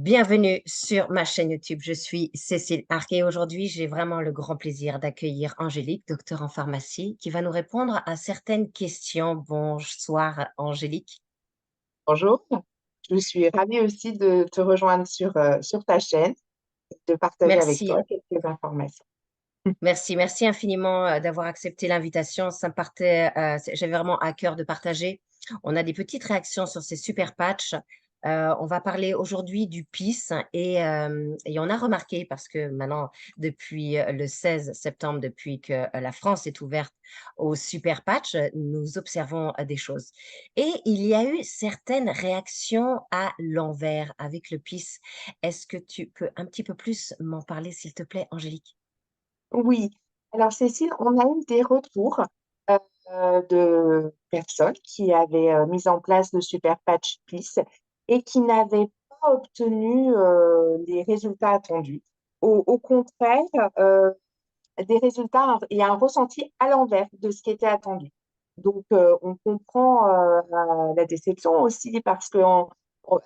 Bienvenue sur ma chaîne YouTube. Je suis Cécile Arc et aujourd'hui, j'ai vraiment le grand plaisir d'accueillir Angélique, docteur en pharmacie, qui va nous répondre à certaines questions. Bonsoir Angélique. Bonjour, je suis ravie aussi de te rejoindre sur ta chaîne et de partager avec Merci, toi quelques informations. merci infiniment d'avoir accepté l'invitation. J'avais vraiment à cœur de partager. On a des petites réactions sur ces super patchs. On va parler aujourd'hui du PIS et on a remarqué parce que maintenant, depuis le 16 septembre, depuis que la France est ouverte aux super patchs, nous observons des choses. Et il y a eu certaines réactions à l'envers avec le PIS. Est-ce que tu peux un petit peu plus m'en parler, s'il te plaît, Angélique? Oui, alors Cécile, on a eu des retours de personnes qui avaient mis en place le Super Patch PIS et qui n'avaient pas obtenu les résultats attendus. Au contraire, euh, des résultats et un ressenti à l'envers de ce qui était attendu. Donc, on comprend la déception aussi parce que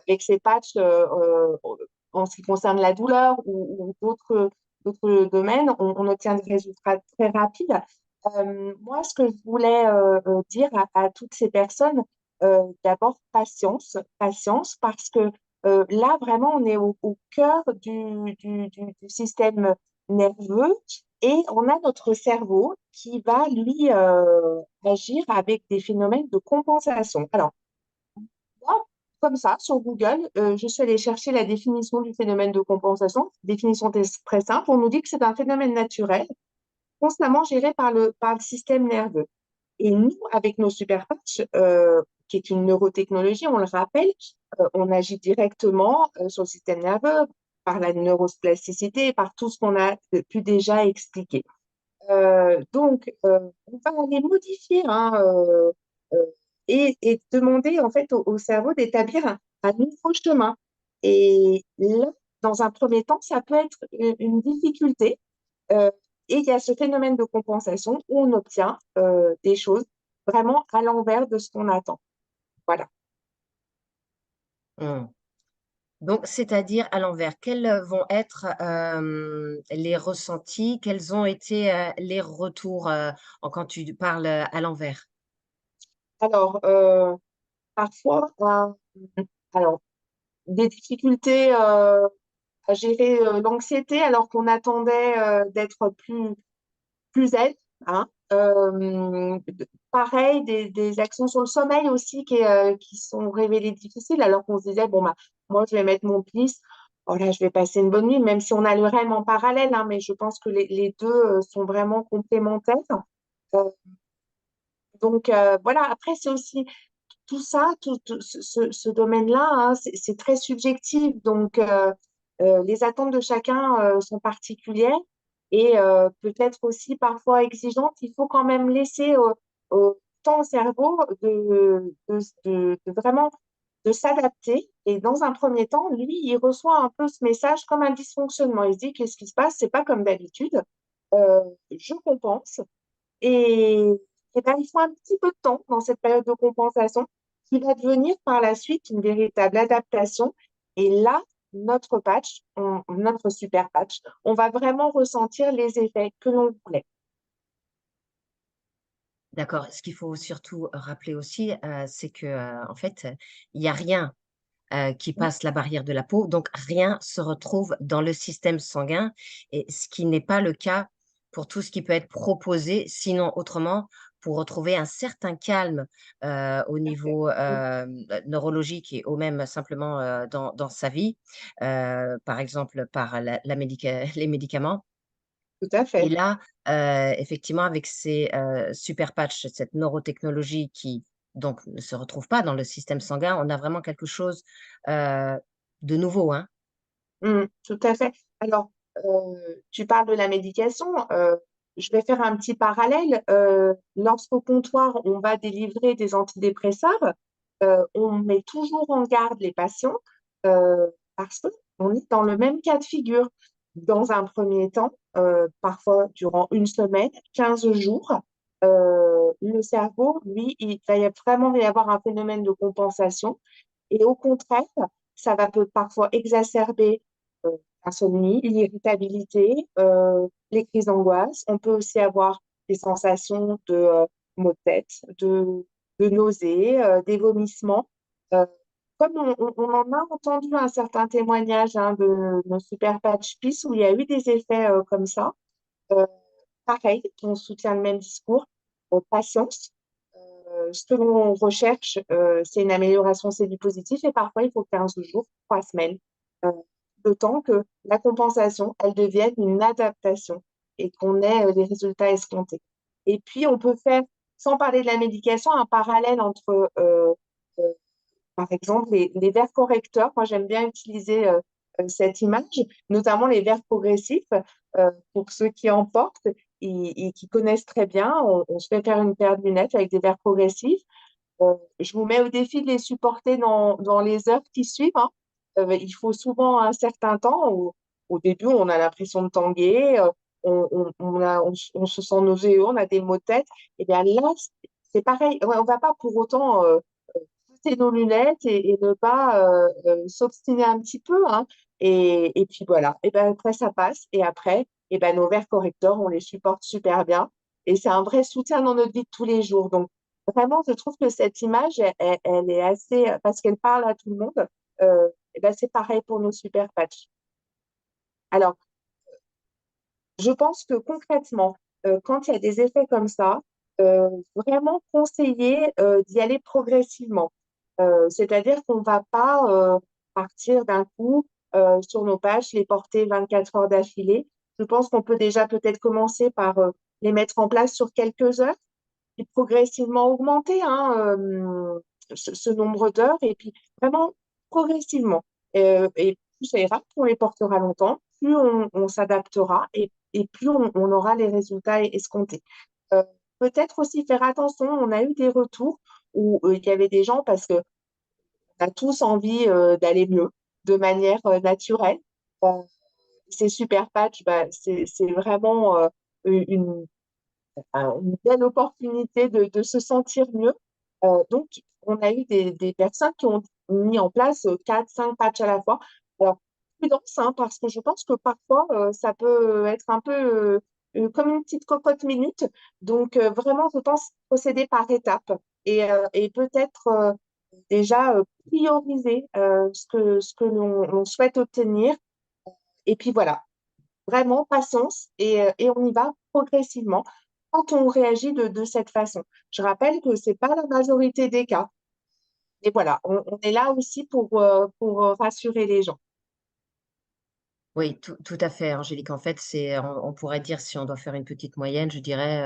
avec ces patchs, en ce qui concerne la douleur ou d'autres domaines, on obtient des résultats très rapides. Moi, ce que je voulais dire à toutes ces personnes, d'abord, patience, parce que là, vraiment, on est au cœur du système nerveux et on a notre cerveau qui va, lui, agir avec des phénomènes de compensation. Alors, moi, comme ça, sur Google, je suis allée chercher la définition du phénomène de compensation. Définition très simple. On nous dit que c'est un phénomène naturel constamment géré par le système nerveux. Et nous, avec nos super patchs, qui est une neurotechnologie, on le rappelle, on agit directement sur le système nerveux par la neuroplasticité, par tout ce qu'on a pu déjà expliquer. Donc, on va aller modifier hein, euh, et demander en fait au cerveau d'établir un nouveau chemin. Et là, dans un premier temps, ça peut être une difficulté. Euh, et il y a ce phénomène de compensation où on obtient des choses vraiment à l'envers de ce qu'on attend. Voilà. Hmm. Donc, c'est-à-dire à l'envers, quels vont être les ressentis, quels ont été les retours quand tu parles à l'envers? Alors, parfois, alors, des difficultés à gérer l'anxiété alors qu'on attendait d'être plus zen. Hein. Pareil, des actions sur le sommeil aussi qui sont révélées difficiles alors qu'on se disait, bon, bah, moi, je vais mettre mon plis, oh là, je vais passer une bonne nuit, même si on a le REM en parallèle, hein, mais je pense que les deux sont vraiment complémentaires. Euh, donc, voilà, après, c'est aussi tout ça, tout ce domaine-là, hein, c'est très subjectif. Donc, les attentes de chacun sont particulières et peut-être aussi parfois exigeantes. Il faut quand même laisser au temps au cerveau de vraiment de s'adapter. Et dans un premier temps, lui, il reçoit un peu ce message comme un dysfonctionnement. Il se dit, qu'est-ce qui se passe? C'est pas comme d'habitude. Euh, je compense. Et, et ben, il faut un petit peu de temps dans cette période de compensation qui va devenir par la suite une véritable adaptation. Et là, notre patch, notre super patch, on va vraiment ressentir les effets que l'on voulait. D'accord. Ce qu'il faut surtout rappeler aussi, c'est que en fait, il n'y a rien qui passe la barrière de la peau, donc rien se retrouve dans le système sanguin, et ce qui n'est pas le cas pour tout ce qui peut être proposé, sinon autrement, pour retrouver un certain calme au Parfait. niveau Mm. neurologique et ou même simplement dans sa vie, par exemple par les médicaments. Tout à Et fait. là, effectivement, avec ces super patchs, cette neurotechnologie qui donc ne se retrouve pas dans le système sanguin, on a vraiment quelque chose heu, de nouveau, hein? Tout à fait. Alors, tu parles de la médication. Je vais faire un petit parallèle. Lorsqu'au comptoir, on va délivrer des antidépresseurs, on met toujours en garde les patients parce qu'on est dans le même cas de figure. Dans un premier temps, parfois durant une semaine, 15 jours, le cerveau, lui, il va vraiment y avoir un phénomène de compensation. Et au contraire, Ça va peut parfois exacerber euh, l'insomnie, l'irritabilité, les crises d'angoisse. On peut aussi avoir des sensations de maux de tête, de nausées, des vomissements. Euh, Comme on en a entendu un certain témoignage hein, de nos super patch Peace où il y a eu des effets comme ça. Euh, Pareil, on soutient le même discours, patience. Ce que l'on recherche, c'est une amélioration du positif et parfois il faut 15 jours, 3 semaines, euh, le temps que la compensation, elle devienne une adaptation et qu'on ait les résultats escomptés. Et puis, on peut faire, sans parler de la médication, un parallèle entre euh, par exemple, les vers correcteurs, moi j'aime bien utiliser cette image, notamment les vers progressifs, pour ceux qui en portent et qui connaissent très bien. On se fait faire une paire de lunettes avec des vers progressifs. Je vous mets au défi de les supporter dans les heures qui suivent, hein. Il faut souvent un certain temps. Au début, on a l'impression de tanguer, on se sent nauséeux, on a des maux de tête. Et bien là, c'est pareil. Ouais, on ne va pas pour autant pousser nos lunettes et ne pas s'obstiner un petit peu, hein. Et puis voilà. Et ben après, ça passe. Et après, et ben, nos verres correcteurs, on les supporte super bien. Et c'est un vrai soutien dans notre vie de tous les jours. Donc, vraiment, je trouve que cette image, elle est assez, parce qu'elle parle à tout le monde, et ben, c'est pareil pour nos super patchs. Alors, je pense que concrètement, quand il y a des effets comme ça, vraiment conseiller d'y aller progressivement. C'est-à-dire qu'on ne va pas partir d'un coup sur nos pages, les porter 24 heures d'affilée. Je pense qu'on peut déjà peut-être commencer par les mettre en place sur quelques heures puis progressivement augmenter hein, ce nombre d'heures et puis vraiment progressivement. Et plus ça ira, plus on les portera longtemps, plus on s'adaptera et plus on aura les résultats escomptés. Euh, Peut-être aussi faire attention, on a eu des retours où il y avait des gens, parce qu'on a tous envie d'aller mieux de manière naturelle. Euh, Ces super patchs, bah, c'est vraiment une une belle opportunité de se sentir mieux. Donc, on a eu des personnes qui ont mis en place 4, 5 patchs à la fois. Alors, prudence, hein, parce que je pense que parfois, ça peut être un peu comme une petite cocotte minute. Donc, vraiment, je pense procéder par étapes et peut-être déjà prioriser ce que l'on souhaite obtenir. Et puis voilà, vraiment patience et on y va progressivement quand on réagit de cette façon. Je rappelle que ce n'est pas la majorité des cas. Et voilà, on est là aussi pour rassurer les gens. Oui, tout à fait, Angélique. En fait, on pourrait dire, si on doit faire une petite moyenne, je dirais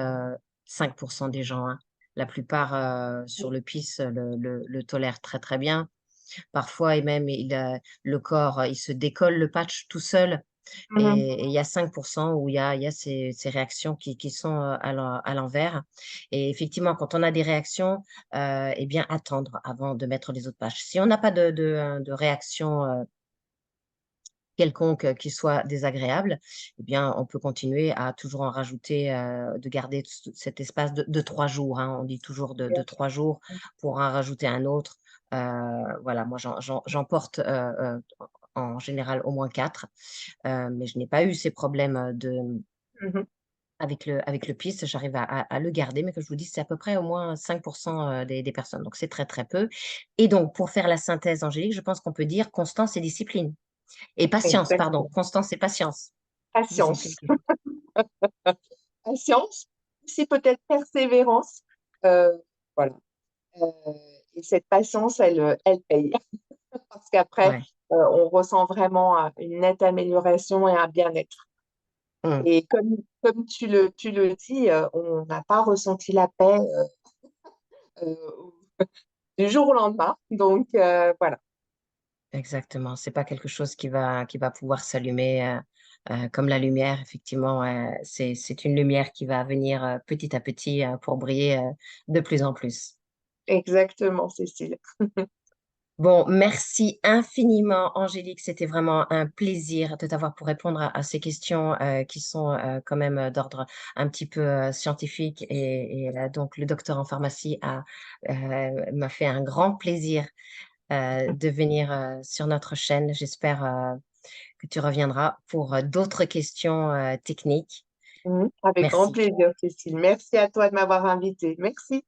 5% des gens, hein. La plupart sur le PIS le tolèrent très très bien. Parfois, et même, le corps, il se décolle le patch tout seul. Mhm. Et il y a 5% où il y a ces réactions qui sont à l'envers. Et effectivement, quand on a des réactions, eh bien, attendre avant de mettre les autres patchs. Si on n'a pas de réaction quelconque qui soit désagréable, eh bien, on peut continuer à toujours en rajouter, de garder cet espace de 3 jours, hein. On dit toujours de 3 jours pour en rajouter un autre. Voilà, moi, j'en porte en général au moins 4, mais je n'ai pas eu ces problèmes Mhm. avec le PIS. J'arrive à le garder, mais comme je vous dis, c'est à peu près au moins 5% des personnes, donc c'est très, très peu. Et donc, pour faire la synthèse, Angélique, je pense qu'on peut dire constance et discipline. Et patience, pardon. Exactement. Constance et patience. Discipline. Patience. Patience, c'est peut-être persévérance. Euh, voilà. Euh, et cette patience, elle paye. Parce qu'après, Ouais. on ressent vraiment une nette amélioration et un bien-être. Mmh. Et comme tu le dis, on n'a pas ressenti la paix euh, du jour au lendemain. Donc, voilà. Exactement. C'est pas quelque chose qui va pouvoir s'allumer, comme la lumière. Effectivement, c'est une lumière qui va venir, petit à petit, pour briller, de plus en plus. Exactement, Cécile. Bon, merci infiniment, Angélique. C'était vraiment un plaisir de t'avoir pour répondre à ces questions qui sont quand même d'ordre un petit peu scientifique. Et donc, le docteur en pharmacie m'a fait un grand plaisir de venir sur notre chaîne. J'espère que tu reviendras pour d'autres questions techniques. Avec grand Merci. plaisir, Cécile. Merci à toi de m'avoir invitée. Merci.